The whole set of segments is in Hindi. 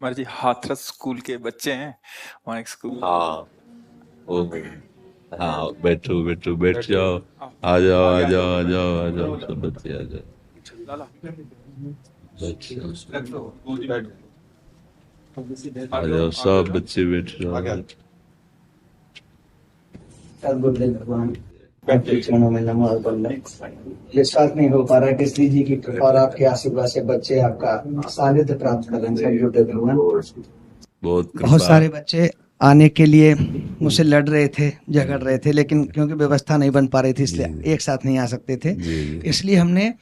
हमारे जी हाथरस स्कूल के बच्चे हैं। वहाँ एक स्कूल। हाँ। ओ। हाँ, बैठो बैठो, बैठ जाओ। आओ, आ जाओ आ आगे आ जाओ जाओ। आ जाओ आ जाओ, सब बच्चे आ जाओ। लाला बैठ जाओ आ आ जाओ, जाओ, आगे आ सब जाओ। बच्चे बैठ जाओ। गुरुदेव भगवान आपके चरणों में नमो अर्पण है। विश्वास नहीं हो पा रहा है कि श्री जी की कृपा और आपके आशीर्वाद से बच्चे आपका सानिध्य प्राप्त कर रहे हैं। गुरुदेव भगवान बहुत बहुत कृपा। सारे बच्चे आने के लिए मुझसे लड़ रहे थे, झगड़ रहे थे, लेकिन क्योंकि व्यवस्था नहीं बन पा रही थी इसलिए जी एक साथ नहीं आ सकते थे। जी इसलिए हमने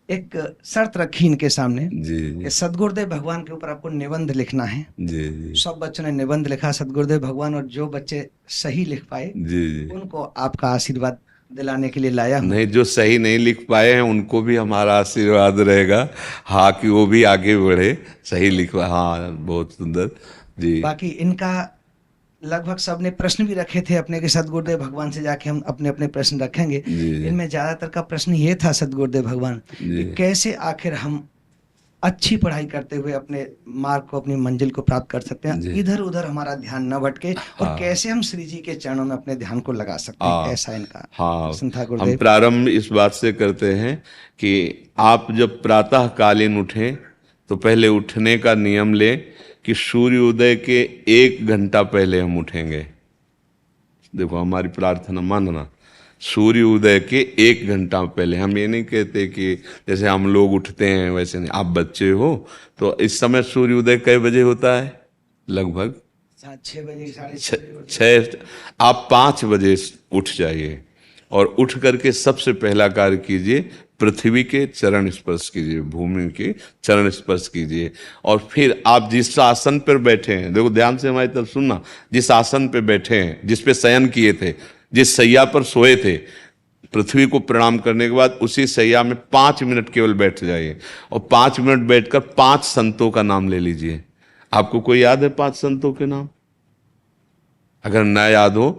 एक शर्त रखी इनके सामने जी कि जी सदगुरुदेव भगवान के ऊपर आपको निबंध लिखना है। जी जी सब बच्चों ने निबंध लिखा सदगुरुदेव भगवान, और जो बच्चे सही लिख पाए जी जी। उनको आपका आशीर्वाद दिलाने के लिए लाया हूँ। नहीं, जो सही नहीं लिख पाए हैं उनको भी हमारा आशीर्वाद रहेगा। हाँ, कि वो भी आगे बढ़े, सही लिखवा। हाँ, बहुत सुंदर। जी बाकी इनका लगभग सबने प्रश्न भी रखे थे अपने के सदगुरुदेव भगवान से जाके हम अपने अपने प्रश्न रखेंगे। जी इनमें ज्यादातर का प्रश्न ये था सदगुरुदेव भगवान जी कि कैसे आखिर हम अच्छी पढ़ाई करते हुए अपने मार्ग को, अपनी मंजिल को प्राप्त कर सकते हैं, जी। इधर उधर हमारा ध्यान न भटके, और हाँ कैसे हम श्री जी के चरणों में अपने ध्यान को लगा सकते हैं। हाँ ऐसा इनका हाँ। प्रश्न था हम गुरुदेव। प्रारंभ इस बात से करते हैं कि आप जब प्रातः कालीन उठें तो पहले उठने का नियम लें कि सूर्योदय के 1 घंटा पहले हम उठेंगे। देखो, हमारी प्रार्थना मानना, सूर्य उदय के 1 घंटा पहले। हम ये नहीं कहते कि जैसे हम लोग उठते हैं वैसे नहीं। आप बच्चे हो तो इस समय सूर्य उदय कै बजे होता है? लगभग 6 बजे, साढ़े छ, 6 बजे होता है। छः। आप 5 बजे उठ जाइए और उठ करके सबसे पहला कार्य कीजिए, पृथ्वी के चरण स्पर्श कीजिए, भूमि के चरण स्पर्श कीजिए। और फिर आप जिस आसन पर बैठे हैं, देखो ध्यान से हमारी तरफ सुनना, जिस आसन पे बैठे हैं, जिस पे शयन किए थे, जिस सैया पर सोए थे, पृथ्वी को प्रणाम करने के बाद उसी सैया में 5 मिनट केवल बैठ जाइए। और 5 मिनट बैठकर 5 संतों का नाम ले लीजिए। आपको कोई याद है 5 संतों के नाम? अगर ना याद हो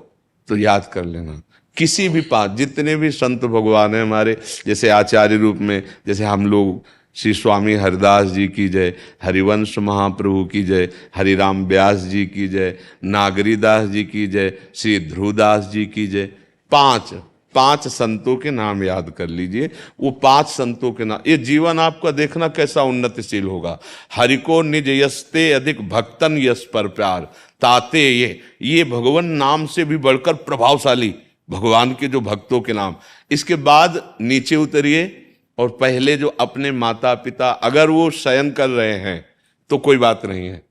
तो याद कर लेना। किसी भी पांच, जितने भी संत भगवान हैं हमारे, जैसे आचार्य रूप में, जैसे हम लोग, श्री स्वामी हरिदास जी की जय, हरिवंश महाप्रभु की जय, हरिराम व्यास जी की जय, नागरीदास जी की जय, श्री ध्रुवदास जी की जय। पांच पांच संतों के नाम याद कर लीजिए। वो 5 संतों के नाम, ये जीवन आपका देखना कैसा उन्नतिशील होगा। हरि को निज यस्ते अधिक भक्तन यस पर प्यार ताते ये भगवान नाम से भी बढ़कर प्रभावशाली भगवान के जो भक्तों के नाम। इसके बाद नीचे उतरिए और पहले जो अपने माता पिता, अगर वो शयन कर रहे हैं तो कोई बात नहीं है,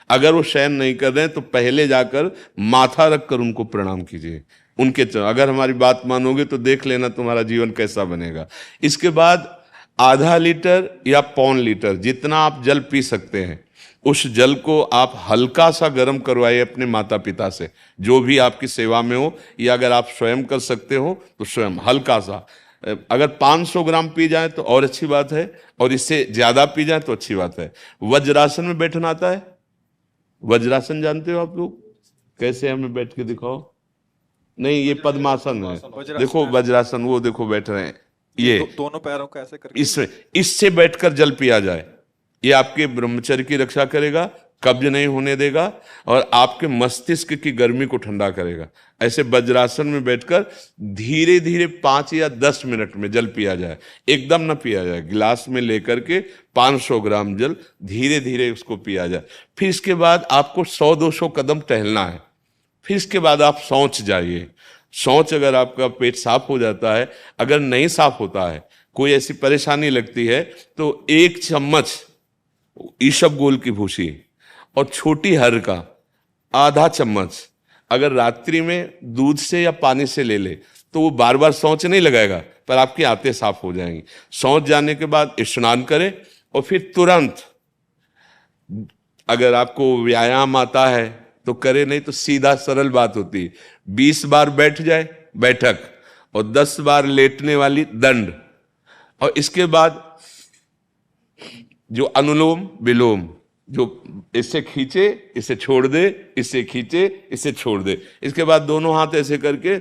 अगर वो शयन नहीं कर रहे हैं तो पहले जाकर माथा रखकर उनको प्रणाम कीजिए। उनके अगर हमारी बात मानोगे तो देख लेना तुम्हारा जीवन कैसा बनेगा। इसके बाद आधा लीटर या 1.25 लीटर, जितना आप जल पी सकते हैं, उस जल को आप हल्का सा गर्म करवाइए अपने माता पिता से, जो भी आपकी सेवा में हो, या अगर आप स्वयं कर सकते हो तो स्वयं हल्का सा। अगर 500 ग्राम पी जाए तो और अच्छी बात है, और इससे ज्यादा पी जाए तो अच्छी बात है। वज्रासन में बैठना आता है? वज्रासन जानते हो आप लोग? कैसे, हमें बैठ के दिखाओ। नहीं, ये पद्मासन है। वज्रासन देखो है। वज्रासन, वो देखो बैठ रहे हैं ये ये। दोनों पैरों को ऐसे करके। इसमें, इससे बैठकर जल पिया जाए, ये आपके ब्रह्मचर्य की रक्षा करेगा, कब्ज नहीं होने देगा, और आपके मस्तिष्क की गर्मी को ठंडा करेगा। ऐसे वज्रासन में बैठकर धीरे धीरे 5 या 10 मिनट में जल पिया जाए। एकदम ना पिया जाए, गिलास में लेकर के 500 ग्राम जल धीरे धीरे उसको पिया जाए। फिर इसके बाद आपको 100-200 कदम टहलना है। फिर इसके बाद आप शौच जाइए। शौच, अगर आपका पेट साफ हो जाता है, अगर नहीं साफ होता है, कोई ऐसी परेशानी लगती है, तो 1 चम्मच ईसबगोल की भूसी और छोटी हर का आधा चम्मच अगर रात्रि में दूध से या पानी से ले ले तो वो बार बार शौच नहीं लगाएगा, पर आपकी आंतें साफ हो जाएंगी। शौच जाने के बाद स्नान करें और फिर तुरंत, अगर आपको व्यायाम आता है तो करे, नहीं तो सीधा सरल बात होती है, 20 बार बैठ जाए बैठक, और 10 बार लेटने वाली दंड। और इसके बाद जो अनुलोम विलोम, जो इससे खींचे इसे छोड़ दे, इससे खींचे इसे छोड़ दे। इसके बाद दोनों हाथ ऐसे करके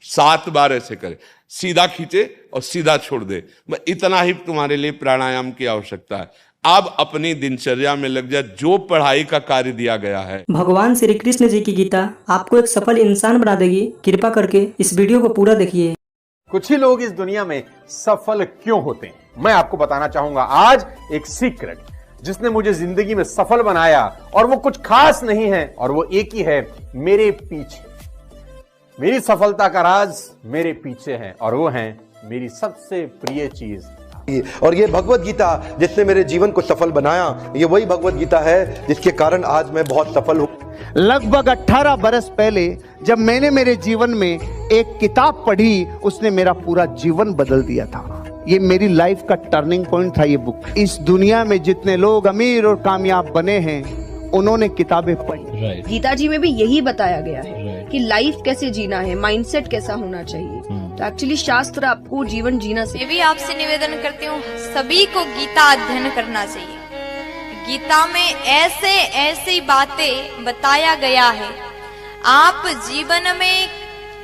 7 बार ऐसे करे, सीधा खींचे और सीधा छोड़ दे। इतना ही तुम्हारे लिए प्राणायाम की आवश्यकता है। अब अपनी दिनचर्या में लग जा, जो पढ़ाई का कार्य दिया गया है। भगवान श्री कृष्ण जी की गीता आपको एक सफल इंसान बना देगी। कृपा करके इस वीडियो को पूरा देखिए। कुछ ही लोग इस दुनिया में सफल क्यों होते हैं, मैं आपको बताना चाहूंगा आज एक सीक्रेट जिसने मुझे जिंदगी में सफल बनाया, और वो कुछ खास नहीं है, और वो एक ही है, मेरे पीछे। मेरी सफलता का राज मेरे पीछे है, और वो है मेरी सबसे प्रिय चीज। और ये भगवत गीता जिसने मेरे जीवन को सफल बनाया, ये वही भगवत गीता है जिसके कारण आज मैं बहुत सफल हूँ। लगभग 18 बरस पहले जब मैंने मेरे जीवन में एक किताब पढ़ी, उसने मेरा पूरा जीवन बदल दिया था। ये मेरी लाइफ का टर्निंग पॉइंट था ये बुक। इस दुनिया में जितने लोग अमीर और कामयाब बने हैं, उन्होंने किताबें पढ़ी। गीता जी में भी यही बताया गया है कि लाइफ कैसे जीना है, माइंडसेट कैसा होना चाहिए। तो एक्चुअली शास्त्र आपको जीवन जीना मैं भी आपसे निवेदन करती हूँ, सभी को गीता अध्ययन करना चाहिए। गीता में ऐसे ऐसी बातें बताया गया है, आप जीवन में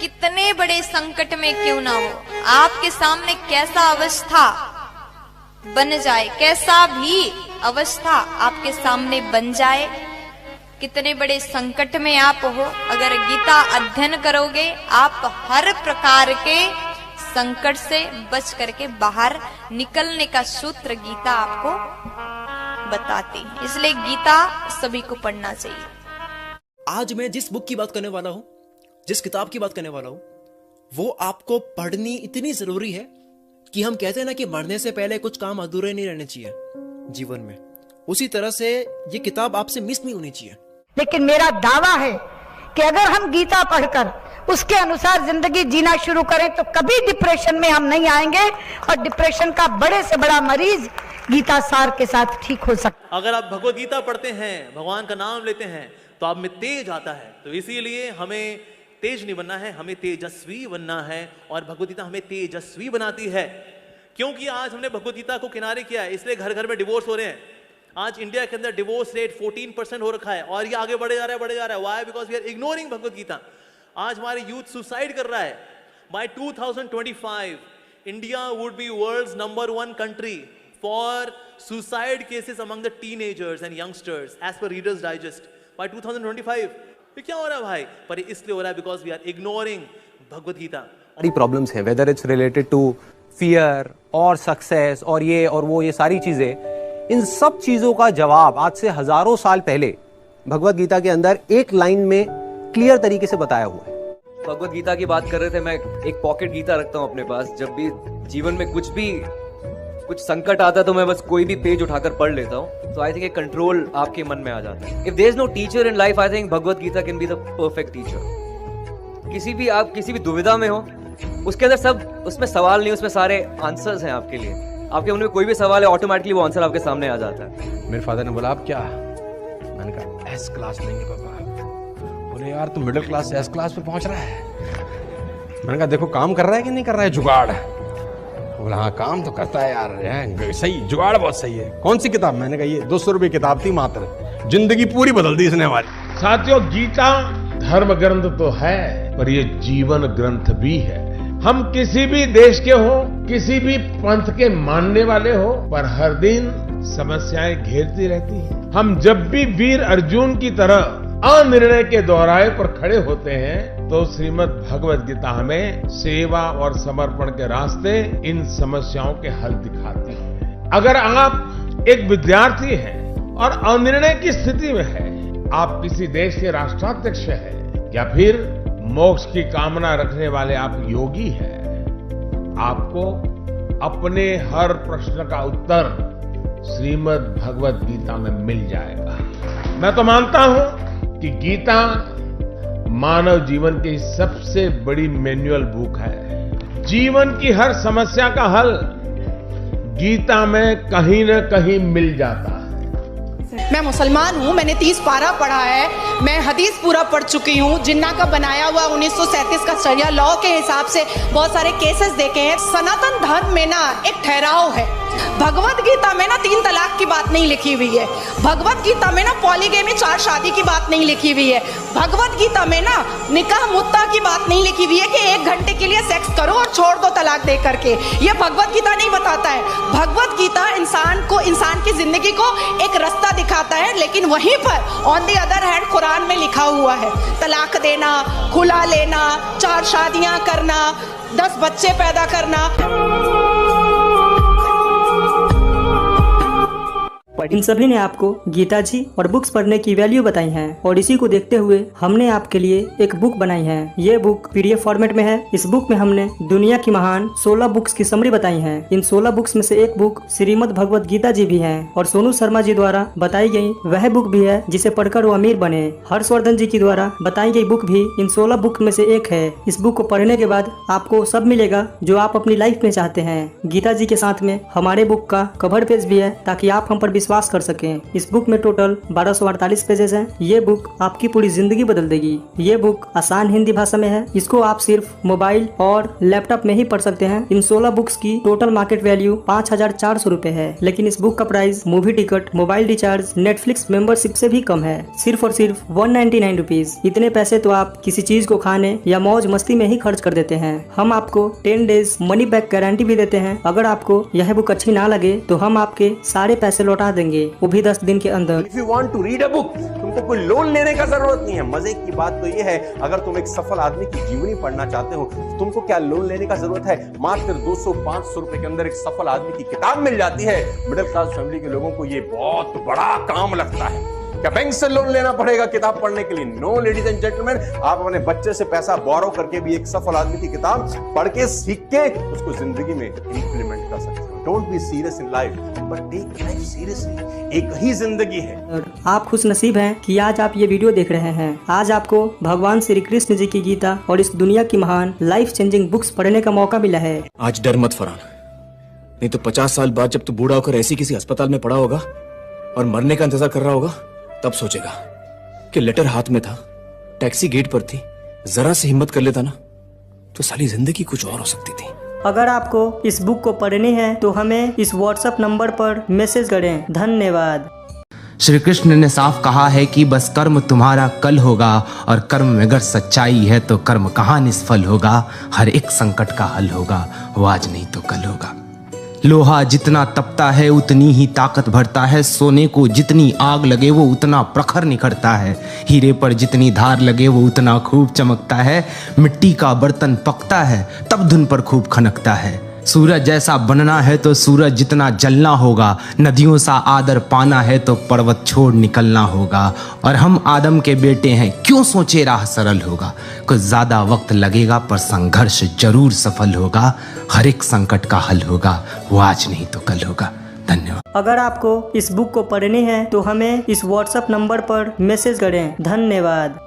कितने बड़े संकट में क्यों ना हो, आपके सामने कैसा अवस्था बन जाए, कैसा भी अवस्था आपके सामने बन जाए, कितने बड़े संकट में आप हो, अगर गीता अध्ययन करोगे आप हर प्रकार के संकट से बच करके बाहर निकलने का सूत्र गीता आपको बताती है। इसलिए गीता सभी को पढ़ना चाहिए। आज मैं जिस बुक की बात करने वाला हूं, जिस किताब की बात करने वाला हूं, वो आपको पढ़नी इतनी जरूरी है कि हम कहते हैं ना कि मरने से पहले कुछ काम अधूरे नहीं रहने चाहिए जीवन में, उसी तरह से ये किताब आपसे मिस नहीं होनी चाहिए। लेकिन मेरा दावा है कि अगर हम गीता पढ़कर उसके अनुसार जिंदगी जीना शुरू करें तो कभी डिप्रेशन में हम नहीं आएंगे, और डिप्रेशन का बड़े से बड़ा मरीज गीता सार के साथ ठीक हो सकता। अगर आप भगवत गीता पढ़ते हैं, भगवान का नाम लेते हैं, तो आप में तेज आता है। तो इसीलिए हमें तेज नहीं बनना है, हमें तेजस्वी बनना है, और भगवत गीता हमें तेजस्वी बनाती है। क्योंकि आज हमने भगवत गीता को किनारे किया है, इसलिए घर घर में डिवोर्स हो रहे हैं। आज इंडिया के अंदर डिवोर्स रेट 14% हो रखा है, और ये आगे बढ़े जा रहा है, बढ़े जा रहा है। Why? Because we are ignoring Bhagavad Gita. आज हमारे यूथ सुसाइड कर रहा है। By 2025 India would be world's number 1 country for suicide cases among the teenagers and youngsters as per Reader's Digest by 2025। ये क्या हो रहा है भाई? पर इसलिए हो रहा है because we are ignoring Bhagavad Gita. सारी प्रॉब्लम्स हैं, whether it's related to fear और सक्सेस और ये और वो, ये सारी चीजें, इन सब चीजों का जवाब आज से हजारों साल पहले भगवत गीता के अंदर एक लाइन में क्लियर तरीके से बताया हुआ है। भगवत गीता की बात कर रहे थे, मैं एक पॉकेट गीता रखता हूं अपने पास। जब भी जीवन में कुछ संकट आता है तो मैं बस कोई भी पेज उठाकर पढ़ लेता हूं, तो आई थिंक एक कंट्रोल आपके मन में आ जाता है। If there is no teacher in life, I think Bhagavad Gita can be the perfect teacher. आप किसी भी दुविधा में हो, उसके अंदर सब, उसमें सवाल नहीं, उसमें सारे आंसर्स हैं आपके लिए। आपके मन में कोई भी सवाल है, ऑटोमेटिकली वो आंसर आपके सामने आ जाता है। मेरे फादर ने बोला, आप क्या? मैंने कहा एस क्लास नहीं है पापा। बोले यार तू मिडिल क्लास से एस क्लास पे पहुंच रहा है। मैंने कहा देखो काम कर रहा है कि नहीं कर रहा है जुगाड़। बोला हाँ काम तो करता है यार, सही जुगाड़ बहुत सही है। कौन सी किताब? मैंने कहा ये 200 रुपये किताब थी मात्र, जिंदगी पूरी बदल दी इसने हमारी। साथियों, गीता धर्म ग्रंथ तो है, पर ये जीवन ग्रंथ भी है। हम किसी भी देश के हो, किसी भी पंथ के मानने वाले हो, पर हर दिन समस्याएं घेरती रहती हैं। हम जब भी वीर अर्जुन की तरह अनिर्णय के दोराहे पर खड़े होते हैं, तो श्रीमद् भगवत गीता हमें सेवा और समर्पण के रास्ते इन समस्याओं के हल दिखाती है। अगर आप एक विद्यार्थी हैं और अनिर्णय की स्थिति में है, आप किसी देश के राष्ट्राध्यक्ष हैं, या फिर मोक्ष की कामना रखने वाले आप योगी हैं, आपको अपने हर प्रश्न का उत्तर श्रीमद् भगवत गीता में मिल जाएगा। मैं तो मानता हूं कि गीता मानव जीवन की सबसे बड़ी मैनुअल बुक है। जीवन की हर समस्या का हल गीता में कहीं न कहीं मिल जाता है। मैं मुसलमान हूँ, मैंने 30 पारा पढ़ा है, मैं हदीस पूरा पढ़ चुकी हूँ। जिन्ना का बनाया हुआ 1937 का शरिया लॉ के हिसाब से बहुत सारे केसेस देखे हैं। सनातन धर्म में ना एक ठहराव है। भगवत गीता में ना 3 तलाक की बात नहीं लिखी हुई है। भगवत गीता में ना पॉलीगेमी 4 शादी की बात नहीं लिखी हुई है। भगवत गीता में ना निकाह मुत्ता की बात नहीं लिखी हुई है कि 1 घंटे के लिए सेक्स करो और छोड़ दो तलाक दे करके। ये भगवत गीता नहीं बताता है। भगवत गीता इंसान की जिंदगी को एक रास्ता दिखाता है, लेकिन वहीं पर on the other hand Quran में लिखा हुआ है तलाक देना, खुला लेना, 4 शादियां करना, 10 बच्चे पैदा करना। इन सभी ने आपको गीता जी और बुक्स पढ़ने की वैल्यू बताई है और इसी को देखते हुए हमने आपके लिए एक बुक बनाई है। ये बुक PDF फॉर्मेट में है। इस बुक में हमने दुनिया की महान 16 बुक्स की समरी बताई है। इन 16 बुक्स में से एक बुक श्रीमद् भगवत गीता जी भी है और सोनू शर्मा जी द्वारा बताई गई वह बुक भी है जिसे पढ़कर वो अमीर बने। हर्षवर्धन जी की द्वारा बताई गई बुक भी इन 16 बुक में से एक है। इस बुक को पढ़ने के बाद आपको सब मिलेगा जो आप अपनी लाइफ में चाहते हैं। गीता जी के साथ में हमारे बुक का कवर पेज भी है ताकि आप हम पर विश्वास कर सकें। इस बुक में टोटल 1248 पेजेस हैं। ये बुक आपकी पूरी जिंदगी बदल देगी। ये बुक आसान हिंदी भाषा में है। इसको आप सिर्फ मोबाइल और लैपटॉप में ही पढ़ सकते हैं। इन 16 बुक्स की टोटल मार्केट वैल्यू 5400 रुपए है, लेकिन इस बुक का price movie ticket, mobile recharge, Netflix membership से भी कम है। सिर्फ और सिर्फ 199 रुपीज। इतने पैसे तो आप किसी चीज को खाने या मौज मस्ती में ही खर्च कर देते हैं। हम आपको 10 डेज मनी बैक गारंटी भी देते हैं। अगर आपको यह बुक अच्छी ना लगे तो हम आपके सारे पैसे लौटा देंगे, वो भी 10 दिन के अंदर। If you want to read a book, तुमको कोई लोन लेने का जरूरत नहीं है। मजे की बात तो ये है, अगर तुम एक सफल आदमी की जीवनी पढ़ना चाहते हो तो तुमको क्या लोन लेने का जरूरत है। मात्र 200-500 रुपए के अंदर एक सफल आदमी की किताब मिल जाती है। मिडिल क्लास फैमिली के लोगों को ये बहुत बड़ा काम लगता है। क्या बैंक से लोन लेना पड़ेगा किताब पढ़ने के लिए? नो लेडीज एंड जेंटलमैन, आप अपने बच्चे से पैसा बोरो करके भी एक सफल आदमी की किताब पढ़ के सीख के उसको जिंदगी में इंप्लीमेंट कर सकते हो। Don't be serious in life but take life seriously. एक ही जिंदगी है। आप खुश नसीब हैं कि आज आप ये वीडियो देख रहे हैं। आज आपको भगवान श्री कृष्ण जी की गीता और इस दुनिया की महान लाइफ चेंजिंग बुक्स पढ़ने का मौका मिला है। आज डर मत फरहान, नहीं तो 50 साल बाद जब तू बूढ़ा होकर ऐसी किसी अस्पताल में पड़ा होगा और मरने का इंतजार कर रहा होगा, तब सोचेगा कि लेटर हाथ में था, टैक्सी गेट पर थी, जरा से हिम्मत कर लेता ना तो साली जिंदगी कुछ और हो सकती थी। अगर आपको इस बुक को पढ़नी है तो हमें इस व्हाट्सएप नंबर पर मैसेज करें। धन्यवाद। श्री कृष्ण ने साफ कहा है कि बस कर्म तुम्हारा कल होगा और कर्म में अगर सच्चाई है तो कर्म कहाँ निष्फल होगा। हर एक संकट का हल होगा, वो आज नहीं तो कल होगा। लोहा जितना तपता है उतनी ही ताकत भरता है। सोने को जितनी आग लगे वो उतना प्रखर निखरता है। हीरे पर जितनी धार लगे वो उतना खूब चमकता है। मिट्टी का बर्तन पकता है तब धुन पर खूब खनकता है। सूरज जैसा बनना है तो सूरज जितना जलना होगा। नदियों सा आदर पाना है तो पर्वत छोड़ निकलना होगा। और हम आदम के बेटे हैं, क्यों सोचे राह सरल होगा। कुछ ज्यादा वक्त लगेगा पर संघर्ष जरूर सफल होगा। हर एक संकट का हल होगा, वो आज नहीं तो कल होगा। धन्यवाद। अगर आपको इस बुक को पढ़नी है तो हमें इस व्हाट्सएप नंबर पर मैसेज करें। धन्यवाद।